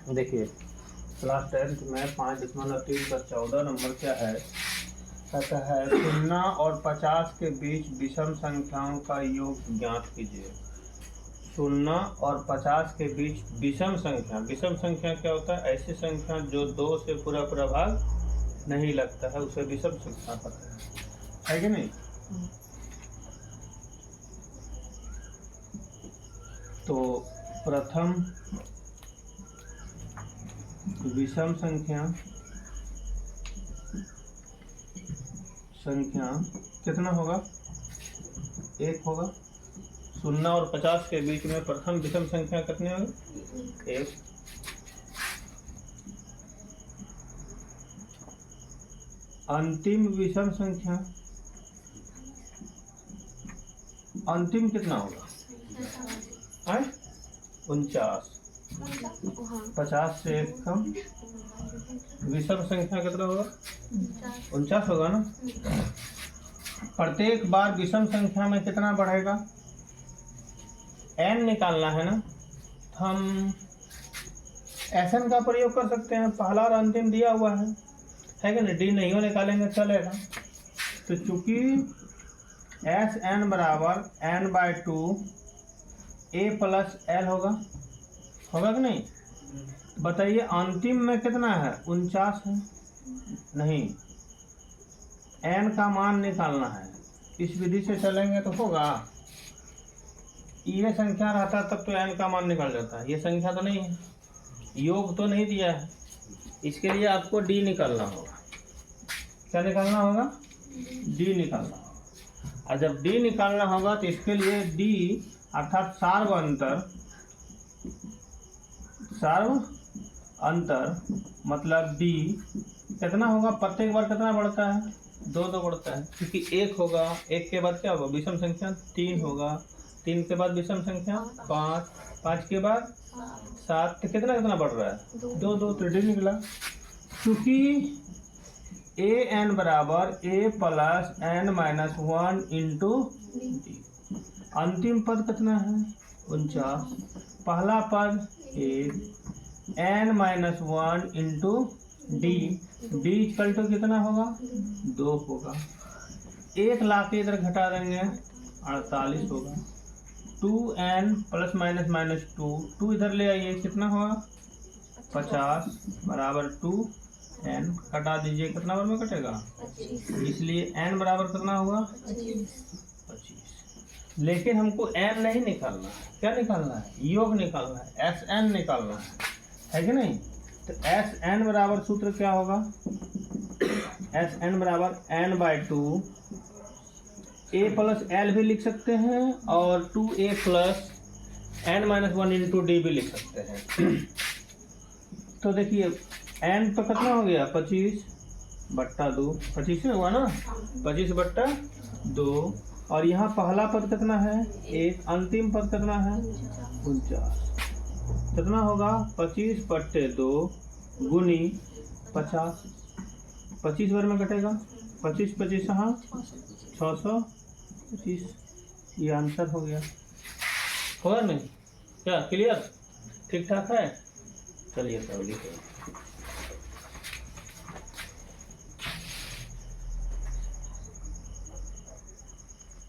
देखिए class 10th में 5.3 का 14 नंबर क्या है, कहता है 0 और 50 के बीच विषम संख्याओं का योग ज्ञात कीजिए। 0 और 50 के बीच विषम संख्या क्या होता है? ऐसी संख्या जो 2 से पूरा भाग नहीं लगता है उसे विषम संख्या कहते हैं, है कि नहीं? तो प्रथम विषम संख्या कितना होगा? 1 होगा। 0 और 50 के बीच में प्रथम विषम संख्या कितनी होगी? 1। अंतिम विषम संख्या अंतिम कितना होगा? 49। 50 से 1 कम। विषम संख्या कितना होगा? 49 होगा ना। प्रत्येक बार विषम संख्या में कितना बढ़ेगा? n निकालना है ना, तो हम SN का प्रयोग कर सकते हैं। पहला और अंतिम दिया हुआ है कि नहीं? डी नहीं हो निकालेंगे चलेगा। तो चूंकि SN बराबर n/2 a प्लस l होगा कि नहीं? बताइए अंतिम में कितना है? 49 है। नहीं, n का मान निकालना है। इस विधि से चलेंगे तो होगा। ये संख्या रहता तब तो n का मान निकल जाता है। ये संख्या तो नहीं है, योग तो नहीं दिया है, इसके लिए आपको d निकालना होगा। क्या निकालना होगा? d निकालना होगा। और जब d निकालना होगा तो इसके लिए d अर्थात सार्व अंतर मतलब d कितना होगा? प्रत्येक बार कितना बढ़ता है? 2 बढ़ता है, क्योंकि 1 होगा, 1 के बाद क्या होगा? विषम संख्या 3 होगा, 3 के बाद विषम संख्या 5, 5 के बाद 7, तो कितना बढ़ रहा है? 2। तो d निकला। क्योंकि an बराबर a plus n-1 into d। अंतिम पद कितना है? 49। पहला पद 1 n-1 into d equal to कितना होगा? 2 होगा। 1 ला के इधर घटा देंगे 48 होगा। 2n प्लस माइनस 2 इधर ले आइए, कितना होगा? 50 बराबर 2n कटा दीजिए, कितना बार में कटेगा? इसलिए n बराबर कितना होगा? 25। लेकिन हमको n नहीं निकालना है, क्या निकालना है? योग निकालना है, SN निकालना है कि नहीं? तो SN बराबर सूत्र क्या होगा? SN बराबर n/2 a प्लस l भी लिख सकते हैं और 2a plus n-1 into d भी लिख सकते हैं। तो देखिए n तो कितना हो गया? 25/2, 25 हुआ ना, 25/2। और यहाँ पहला पद कितना है? 1। अंतिम पद कितना है? 49। कितना होगा? 25/2 गुनी 50। 25 बार में कटेगा, 25 हाँ 625। ये आंसर हो गया। होगा नहीं? क्या क्लियर? ठीक ठाक है? चलिए सब लिखो।